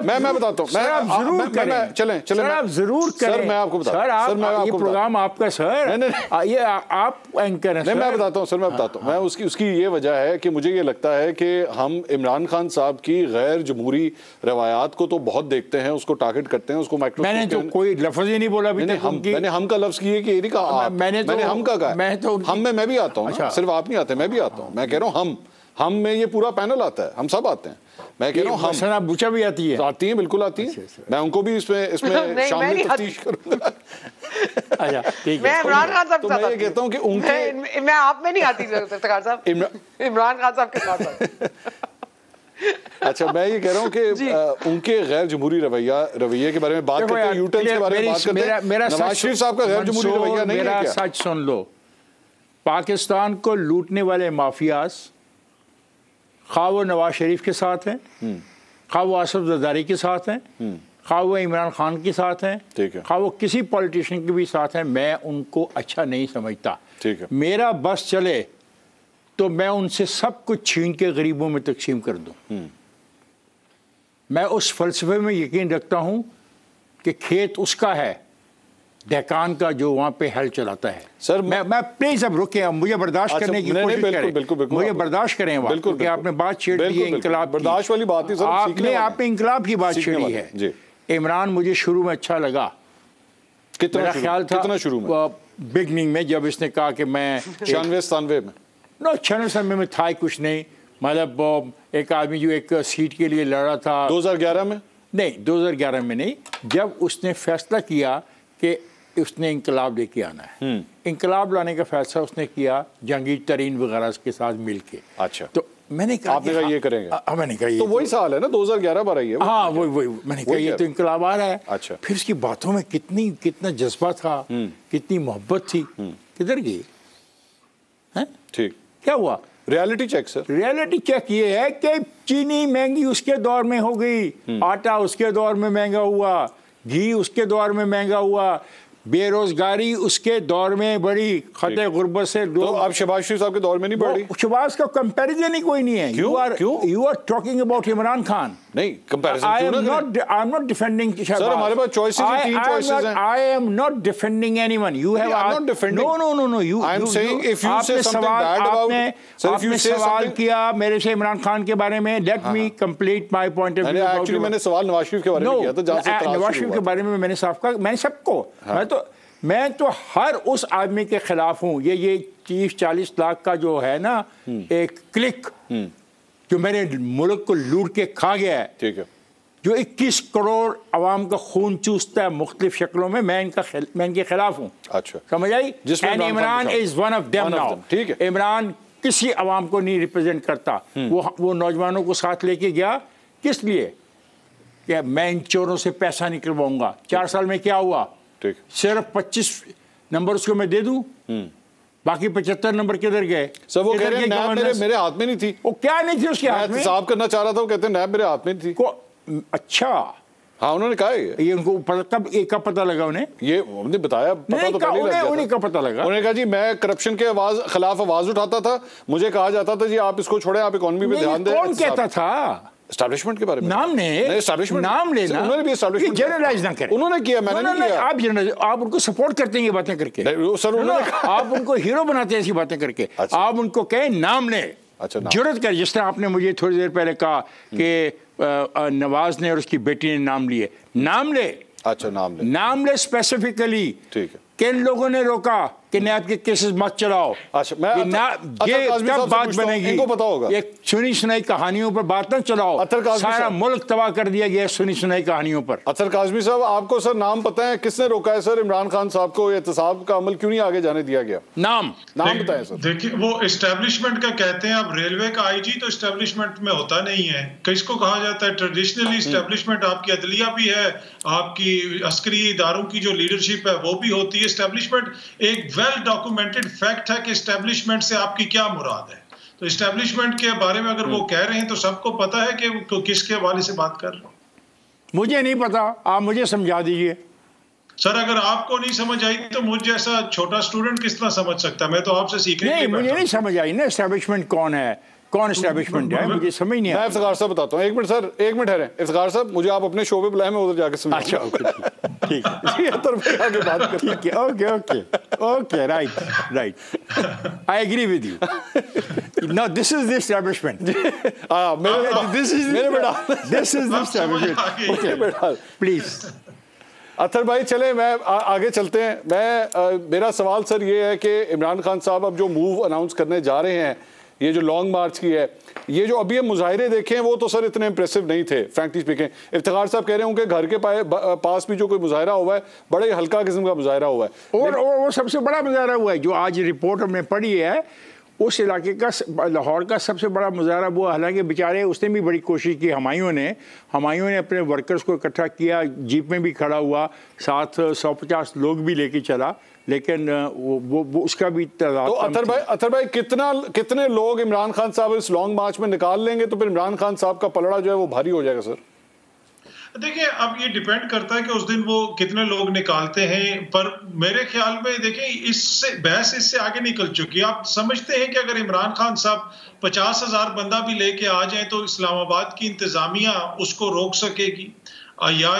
मैं बताता हूं। चलें आप जरूर करें सर, मैं आपको बताता हूं। ये प्रोग्राम आपका सर, ये आप एंकर हैं। मैं बताता हूं सर, मैं बताता हूं। उसकी ये वजह है कि मुझे ये लगता है कि हम इमरान खान साहब की गैर जमहूरी रवायात को तो बहुत देखते हैं, उसको टारगेट करते हैं, उसको माइक्रोस्कोप। मैंने तो कोई लफ्ज ही नहीं बोला अभी तक। मैंने हम का लफ्ज किए कि ये नहीं कहा, मैंने हम का कहा। हम में मैं भी आता हूँ, सिर्फ आप नहीं आते, मैं भी आता हूँ। मैं कह रहा हूँ हम में ये पूरा पैनल आता है, हम सब आते हैं। मैं कह रहा हूँ हम बुचा भी आती है, बिल्कुल आती है। मैं उनको भी इसमें शामिल तफ्तीश करूंगा। अच्छा, ठीक है। मैं इमरान खान साहब के साथ ये कहता हूँ कि उनके मैं आप में नहीं आती इफ्तिखार साहब, इमरान खान साहब के साथ। अच्छा, मैं ये कह रहा हूँ कि उनके गैर जमहूरी रवैये के बारे में बात करते हैं, यूटर्न के बारे में बात करते हैं। नवाज शरीफ साहब का गैर जमहूरी रवैया नहीं है क्या? सच सुन लो, पाकिस्तान को लूटने वाले माफियाज खा वो नवाज शरीफ के साथ हैं, खा वो आसफ जरदारी के साथ हैं, खा वो इमरान खान के साथ हैं, ठीक है, खा वो किसी पॉलिटिशियन के भी साथ हैं, मैं उनको अच्छा नहीं समझता। ठीक है, मेरा बस चले तो मैं उनसे सब कुछ छीन के गरीबों में तकसीम कर दूं। मैं उस फलसफे में यकीन रखता हूं कि खेत उसका है, दहकान का, जो वहाँ पे हल चलाता है। सर मैं प्लीज अब रुके, मुझे बर्दाश्त करने की कोशिश करें, बिल्कुल, मुझे बर्दाश्त करें। बिल्कुल, कि आपने बात छेड़ दी है इंकलाब, बर्दाश्त वाली बात ही सर, आपने इंकलाब की बात छेड़ी है। इमरान मुझे शुरू में अच्छा लगा, कितना ख्याल था, कितना शुरू में, बिगनिंग में, जब इसने कहा कि मैं 96-97 में, 96 में था ही कुछ नहीं, मतलब एक आदमी जो एक सीट के लिए लड़ा था। 2011 में नहीं, 2011 में नहीं, जब उसने फैसला किया कि उसने इंकलाब लेके आना है। इंकलाब लाने का फैसला उसने किया जहांगीर तरीन वगैरह के साथ मिलके। अच्छा, तो मैंने कहा, आपने कहा ये करेंगे, मैंने कहा ये तो वही साल है ना, 2011 बार आई है। हाँ, वही मैंने कहा ये तो इंकलाब आ रहा है। अच्छा, फिर उसकी बातों में कितना जज्बा था, कितनी मोहब्बत थी, किधर गई है? ठीक, क्या हुआ? Reality check sir, reality check ये है कि चीनी महंगी उसके दौर में हो गई, आटा उसके दौर में महंगा हुआ, घी उसके दौर में महंगा हुआ, बेरोजगारी उसके दौर में बढ़ी, खतरे गुर्बत से। तो अब शहबाज शरीफ साहब के दौर में नहीं बढ़ी? शहबाज का कंपैरिजन ही कोई नहीं है। क्यों? You are talking about Imran Khan. नहीं, comparison I am not defending sir, हमारे पास चॉइसेस हैं, 3 चॉइसेस हैं। I am not defending anyone. You have not defending, no you, I am saying if you say something bad about, sir, if you say सवाल किया मेरे से इमरान खान के बारे में, let me complete my point of view. Actually मैंने सवाल नवाज शरीफ के बारे में किया था, जहां से नवाज शरीफ के बारे में मैंने साफ कहा, मैंने सबको, मैं तो हर उस आदमी के खिलाफ हूं। ये 30-40 लाख का जो है ना एक क्लिक जो मेरे मुल्क को लूट के खा गया है, ठीक है, जो 21 करोड़ अवाम का खून चूसता है मुख्तलिफ शक्लों में, मैं इनके खिलाफ हूं। अच्छा, समझ आई? And Imran is one of them now. ठीक है, इमरान किसी अवाम को नहीं रिप्रेजेंट करता। वो नौजवानों को साथ लेके गया किस लिए? कि मैं इन चोरों से पैसा निकलवाऊंगा। 4 साल में क्या हुआ? सिर्फ 25 नंबर उसको मैं दे दूं, बाकी 75 नंबर किधर गए? सर वो कह रहे हैं नैब मेरे हाथ में नहीं थी। वो क्या नहीं थी उसके हाथ में? साफ करना चाह रहा था, वो कहते हैं नैब मेरे हाथ में थी। अच्छा, हाँ, उन्होंने कहा ये उनको कब पता लगा उन्हें? ये उन्होंने बताया, पता तो पहले लग गया। उन्हें कब पता लगा? उन्होंने कहा जी मैं करप्शन के खिलाफ आवाज उठाता था, मुझे कहा जाता था जी आप इसको छोड़े, आप इकोनॉमी पे ध्यान दें। कौन कहता था? एस्टैब्लिशमेंट के बारे में नाम लेना, उन्होंने भी एस्टैब्लिशमेंट जनरलाइज ना करें। उन्होंने किया, मैंने नहीं किया। आप उनको सपोर्ट करते हैं ये बातें करके सर, उन्होंने आप उनको हीरो बनाते हैं ऐसी बातें करके। आप उनको कहें नाम ले, जरूरत कर, जिस तरह आपने मुझे थोड़ी देर पहले कहा कि नवाज ने और उसकी बेटी ने नाम लिए, नाम ले। अच्छा, नाम ले स्पेसिफिकली। ठीक है, किन लोगों ने रोका कि नैब के केसेस मत चलाओ? अच्छा, मैं ये कब बात बनेगी? इनको पता होगा। ये सुनी सुनाई कहानियों पर बात न चलाओ। सारा मुल्क तबाह कर दिया गया सुनी सुनाई कहानियों पर। अतर काज़मी साहब, आपको सर नाम पता है किसने रोका है सर इमरान खान साहब को? एहतसाब का अमल क्यों नहीं आगे जाने दिया गया? नाम बताएं सर। देखिए, वो एस्टेब्लिशमेंट का कहते हैं। अब रेलवे का आईजी तो एस्टेब्लिशमेंट में होता नहीं है। किसको कहा जाता है? ट्रेडिशनली एस्टेब्लिशमेंट आपकी अदलिया भी है, आपकी अस्करी इदारों की जो लीडरशिप है वो भी होती है। एस्टेब्लिशमेंट एक वेल डॉक्यूमेंटेड फैक्ट है कि एस्टेब्लिशमेंट से आपकी क्या मुराद है। तो एस्टेब्लिशमेंट के बारे में अगर वो कह रहे हैं तो सबको पता है कि वो किसके हवाले से बात कर रहे हैं। मुझे नहीं पता, आप मुझे समझा दीजिए। सर, अगर आपको नहीं समझ आई तो मुझ जैसा छोटा स्टूडेंट किस तरह समझ सकता है? मैं तो आपसे सीखने के लिए मुझे नहीं समझ आई ना एस्टेब्लिशमेंट कौन है, कौन एस्टेब्लिशमेंट है, मुझे समझ नहीं आया। मैं इफ्तिखार साहब बताता हूँ, 1 मिनट सर, 1 मिनट ठहरें। इफ्तिखार साहब, मुझे आप अपने शो पे बुलाएं, मैं उधर जाके समझाऊंगा। अच्छा, ठीक है, ठीक है, okay, right, I agree with you. Now this is the establishment. This is the establishment. Okay, please Atar भाई, चले मैं आगे चलते हैं। मेरा सवाल सर ये है कि इमरान खान साहब अब जो मूव अनाउंस करने जा रहे हैं, ये जो लॉन्ग मार्च की है, ये जो अभी ये मुजाहिरे देखे हैं वो तो सर इतने इंप्रेसिव नहीं थे, फ्रैंकली स्पीकिंग। इफ्तिखार साहब कह रहे हैं कि घर के पास भी जो कोई मुजाहिरा हुआ है, बड़े हल्का किस्म का मुजाहिरा हुआ है, और वो सबसे बड़ा मुजाहिरा हुआ है जो आज रिपोर्ट में पढ़ी है। उस इलाके का, लाहौर का सबसे बड़ा मुजाहरा वो, हालांकि बेचारे उसने भी बड़ी कोशिश की, हुमायूं ने अपने वर्कर्स को इकट्ठा किया, जीप में भी खड़ा हुआ, साथ 150 लोग भी लेके चला, लेकिन वो उसका भी तादाद। तो अतर भाई कितने लोग इमरान खान साहब इस लॉन्ग मार्च में निकाल लेंगे तो फिर इमरान खान साहब का पलड़ा जो है वो भारी हो जाएगा सर? देखिए, अब ये डिपेंड करता है कि उस दिन वो कितने लोग निकालते हैं, पर मेरे ख्याल में देखिए इससे बहस इससे आगे निकल चुकी है। आप समझते हैं कि अगर इमरान खान साहब 50,000 बंदा भी लेके आ जाए तो इस्लामाबाद की इंतजामिया उसको रोक सकेगी, या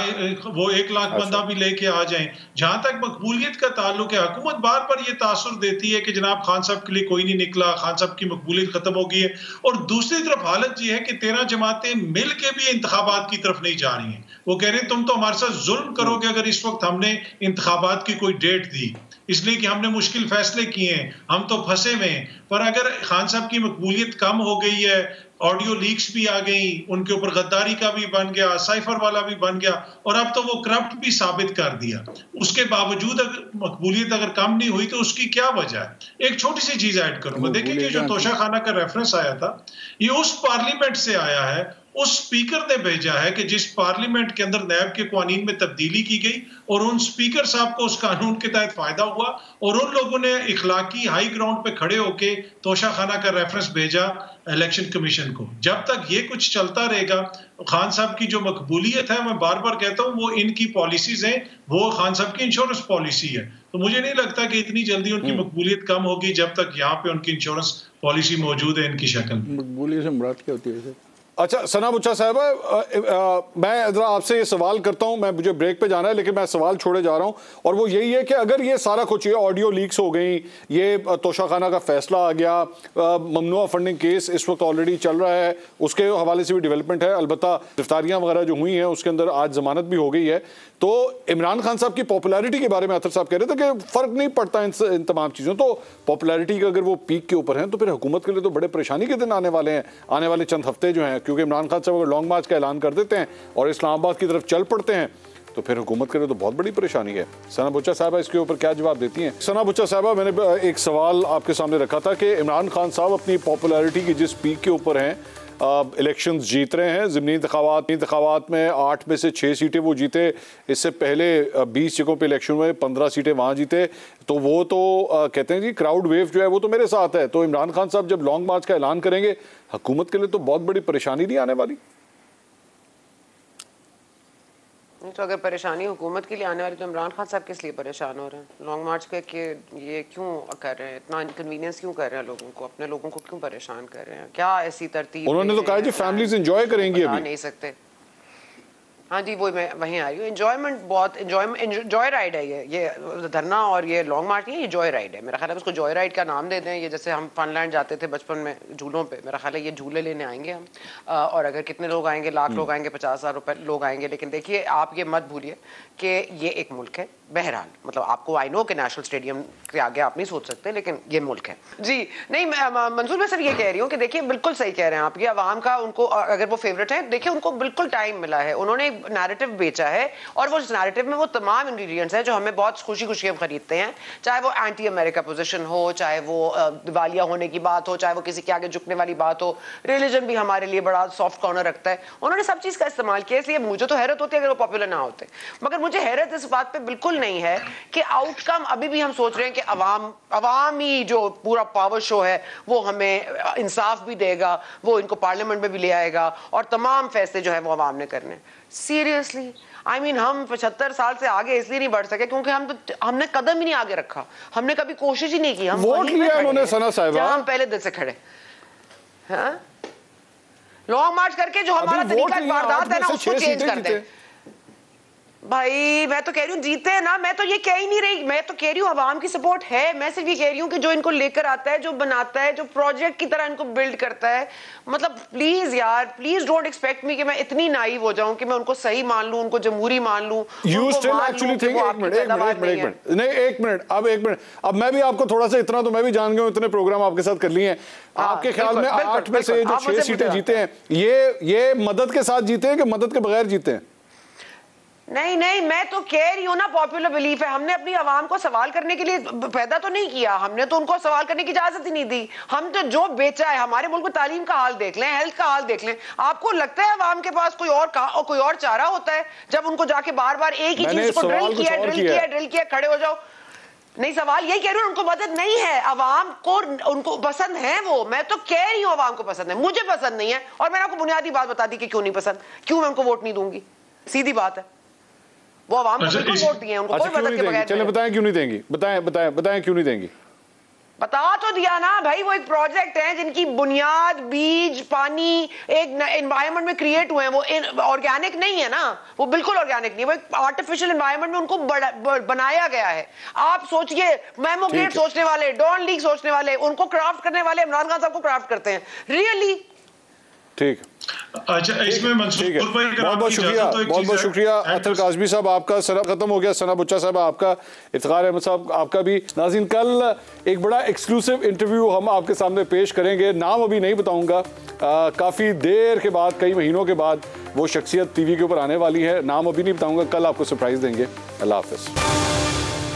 वो 1 लाख बंदा भी लेके आ जाएं। जहां तक मकबूलियत का ताल्लुक है, हुकूमत बार बार ये तासुर देती है कि जनाब खान साहब के लिए कोई नहीं निकला, खान साहब की मकबूलियत खत्म हो गई है, और दूसरी तरफ हालत ये है कि 13 जमातें मिल के भी इंतखाबात की तरफ नहीं जा रही हैं। वो कह रहे हैं तुम तो हमारे साथ जुल्म करोगे अगर इस वक्त हमने इंतखाबात की कोई डेट दी, इसलिए कि हमने मुश्किल फैसले किए हैं, हम तो फंसे हुए हैं। पर अगर खान साहब की मकबूलियत कम हो गई है, ऑडियो लीक्स भी आ गई, उनके ऊपर गद्दारी का भी बन गया, साइफर वाला भी बन गया, और अब तो वो करप्ट भी साबित कर दिया, उसके बावजूद अगर मकबूलियत अगर कम नहीं हुई तो उसकी क्या वजह है? एक छोटी सी चीज ऐड करूंगा, देखिए कि जो तोशाखाना का रेफरेंस आया था, ये उस पार्लियामेंट से आया है, उस स्पीकर ने भेजा है कि जिस पार्लियामेंट के अंदर नैब के कानून में तब्दीली की गई, और उन स्पीकर साहब को उस कानून के तहत फायदा हुआ, और उन लोगों ने इखलाकी हाई ग्राउंड पे खड़े होके तोशाखाना का रेफरेंस भेजा इलेक्शन कमीशन को। जब तक ये कुछ चलता रहेगा, खान साहब की जो मकबूलियत है, मैं बार बार कहता हूं, वो इनकी पॉलिसीज हैं, वो खान साहब की इंश्योरेंस पॉलिसी है, तो मुझे नहीं लगता कि इतनी जल्दी उनकी मकबूलियत कम होगी जब तक यहाँ पे उनकी इंश्योरेंस पॉलिसी मौजूद है इनकी शक्ल में। मकबूलियत से मुराद क्या होती है? अच्छा सना बुच्चा साहब, मैं जरा आपसे ये सवाल करता हूं, मैं मुझे ब्रेक पे जाना है लेकिन मैं सवाल छोड़े जा रहा हूं, और वो यही है कि अगर ये सारा कुछ, ये ऑडियो लीक्स हो गई, ये तोशाखाना का फैसला आ गया, ममनुआ फंडिंग केस इस वक्त ऑलरेडी चल रहा है, उसके हवाले से भी डेवलपमेंट है, अलबत्ता गिरफ्तारियां वगैरह जो हुई हैं उसके अंदर आज जमानत भी हो गई है, तो इमरान खान साहब की पॉपुलैरिटी के बारे में अतर साहब कह रहे थे कि फर्क नहीं पड़ता इन तमाम चीज़ों, तो पॉपुलैरिटी का अगर वो पीक के ऊपर हैं तो फिर हुकूमत के लिए तो बड़े परेशानी के दिन आने वाले हैं, आने वाले चंद हफ्ते जो हैं, क्योंकि इमरान खान साहब अगर लॉन्ग मार्च का ऐलान कर देते हैं और इस्लामाबाद की तरफ चल पड़ते हैं तो फिर हुकूमत के लिए तो बहुत बड़ी परेशानी है। सना बुच्चा साहबा इसके ऊपर क्या जवाब देती हैं? सना बुच्चा साहबा, मैंने एक सवाल आपके सामने रखा था कि इमरान खान साहब अपनी पॉपुलैरिटी की जिस पीक के ऊपर हैं, इलेक्शंस जीत रहे हैं, ज़िमनी इंतखाबात में 8 में से 6 सीटें वो जीते, इससे पहले 20 जगहों पे इलेक्शन में 15 सीटें वहाँ जीते, तो वो तो कहते हैं जी क्राउड वेव जो है वो तो मेरे साथ है, तो इमरान खान साहब जब लॉन्ग मार्च का ऐलान करेंगे हुकूमत के लिए तो बहुत बड़ी परेशानी नहीं आने वाली? तो अगर परेशानी हुकूमत के लिए आने वाली तो इमरान खान साहब किस लिए परेशान हो रहे हैं? लॉन्ग मार्च के ये क्यों कर रहे हैं, इतना इनकन्वीनियंस क्यों कर रहे हैं लोगों को, अपने लोगों को क्यों परेशान कर रहे हैं? क्या ऐसी तरतीब? उन्होंने तो कहा जी फैमिलीज एंजॉय करेंगी, अभी नहीं सकते। हाँ जी, वो मैं वहीं आ रही हूँ। एंजॉयमेंट, बहुत जॉय राइड है ये धरना और ये लॉन्ग मार्च नहीं, ये जॉय राइड है। मेरा ख्याल है उसको जॉय राइड का नाम दे दें। ये जैसे हम फनलैंड जाते थे बचपन में झूलों पे, मेरा ख्याल है ये झूले लेने आएंगे हम, और अगर कितने लोग आएंगे, लाख लोग आएंगे, 50,000 लोग आएंगे, लेकिन देखिए आप ये मत भूलिए कि ये एक मुल्क है। बहरहाल मतलब आपको आई नो कि नेशनल स्टेडियम के आगे आप नहीं सोच सकते, लेकिन ये मुल्क है जी। नहीं, मंसूर मैं सिर्फ ये कह रही हूँ कि देखिए बिल्कुल सही कह रहे हैं आप, ये अवाम का, उनको अगर वो फेवरेट है, देखिए उनको बिल्कुल टाइम मिला है, उन्होंने नैरेटिव बेचा है, और वो नैरेटिव में वो तमाम इंग्रेडिएंट्स हैं जो हमें बहुत खुशी खुशी हम खरीदते हैं, चाहे वो एंटी अमेरिका पोजीशन हो, चाहे वो दिवालिया होने की बात हो, चाहे वो किसी के आगे झुकने वाली बात हो, रिलीजन भी हमारे लिए बड़ा सॉफ्ट कॉर्नर रखता है, उन्होंने सब चीज़ का इस्तेमाल किया। इसलिए मुझे तो हैरत होती है अगर वो पॉपुलर ना होते, मगर मुझे हैरत इस बात पर बिल्कुल नहीं है कि आउटकम अभी भी हम सोच रहे हैं कि अवामी जो पूरा पावर शो है वो हमें इंसाफ भी देगा, वो इनको पार्लियामेंट में भी ले आएगा, और तमाम फैसले जो है वो अवाम ने करने। सीरियसली I mean, हम 75 साल से आगे इसलिए नहीं बढ़ सके क्योंकि हमने कदम ही नहीं आगे रखा, हमने कभी कोशिश ही नहीं की। हम वोट लिया उन्होंने सना साहिबा, हम पहले दिल से खड़े, हाँ लॉन्ग मार्च करके जो हमारा तरीका वारदात है ना उसको चेंज कर दें। भाई मैं तो कह रही हूँ जीते हैं ना, मैं तो ये कह ही नहीं रही, मैं तो कह रही हूँ अवाम की सपोर्ट है। मैं सिर्फ ये कह रही हूँ कि जो इनको लेकर आता है, जो बनाता है, जो प्रोजेक्ट की तरह इनको बिल्ड करता है, मतलब प्लीज यार, प्लीज डोंट एक्सपेक्ट मी कि मैं इतनी नाइव हो जाऊं कि मैं उनको सही मान लूं, उनको जमहूरी मान लूं। यू स्टिल एक्चुअली थिंक, एक मिनट, अब मैं भी आपको थोड़ा सा, इतना तो मैं भी जान गया हूं, इतने प्रोग्राम आपके साथ कर लिए हैं, आपके ख्याल में 8 में से जो 6 सीटें जीते हैं ये मदद के साथ जीते हैं कि मदद के बगैर जीते हैं? नहीं नहीं, मैं तो कह रही हूँ ना, पॉपुलर बिलीफ है। हमने अपनी आवाम को सवाल करने के लिए पैदा तो नहीं किया, हमने तो उनको सवाल करने की इजाजत ही नहीं दी। हम तो जो बेचा है, हमारे मुल्क में तालीम का हाल देख लें, हेल्थ का हाल देख लें। आपको लगता है आवाम के पास कोई और चारा होता है जब उनको जाके बार बार एक ही चीज को ड्रिल किया खड़े हो जाओ? नहीं, सवाल यही कह रही हूँ, उनको मदद नहीं है, अवाम को उनको पसंद है वो। मैं तो कह रही हूँ अवाम को पसंद है, मुझे पसंद नहीं है, और मैंने आपको बुनियादी बात बता दी कि क्यों नहीं पसंद, क्यों मैं उनको वोट नहीं दूंगी। सीधी बात है, वो आवाम को बिल्कुल वोट दिए, उनको कोई मदद के बगैर। चलें बताएं क्यों नहीं देंगी, बताएं क्यों नहीं देंगी। बता तो दिया ना भाई, वो एक प्रोजेक्ट है जिनकी बुनियाद, बीज, पानी एक एनवायरनमेंट में क्रिएट हुए हैं, वो ऑर्गेनिक नहीं है ना, वो बिल्कुल ऑर्गेनिक नहीं है, वो एक आर्टिफिशियल एनवायरनमेट में उनको बनाया गया है। आप सोचिए, मेमो गेट सोचने वाले, डॉन लीग सोचने वाले, उनको क्राफ्ट करने वाले इमरान खान साहब को क्राफ्ट करते हैं, रियली। ठीक, अच्छा, इसमें मंसूर भाई बहुत बहुत शुक्रिया अतर काज़मी साहब आपका। सना खत्म हो गया, सना बुच्चा साहब आपका, इफ्तिखार अहमद साहब आपका भी। नाज़रीन, कल एक बड़ा एक्सक्लूसिव इंटरव्यू हम आपके सामने पेश करेंगे, नाम अभी नहीं बताऊंगा, काफ़ी देर के बाद, कई महीनों के बाद वो शख्सियत टीवी के ऊपर आने वाली है, नाम अभी नहीं बताऊंगा, कल आपको सरप्राइज देंगे। अल्लाह हाफ़िज़।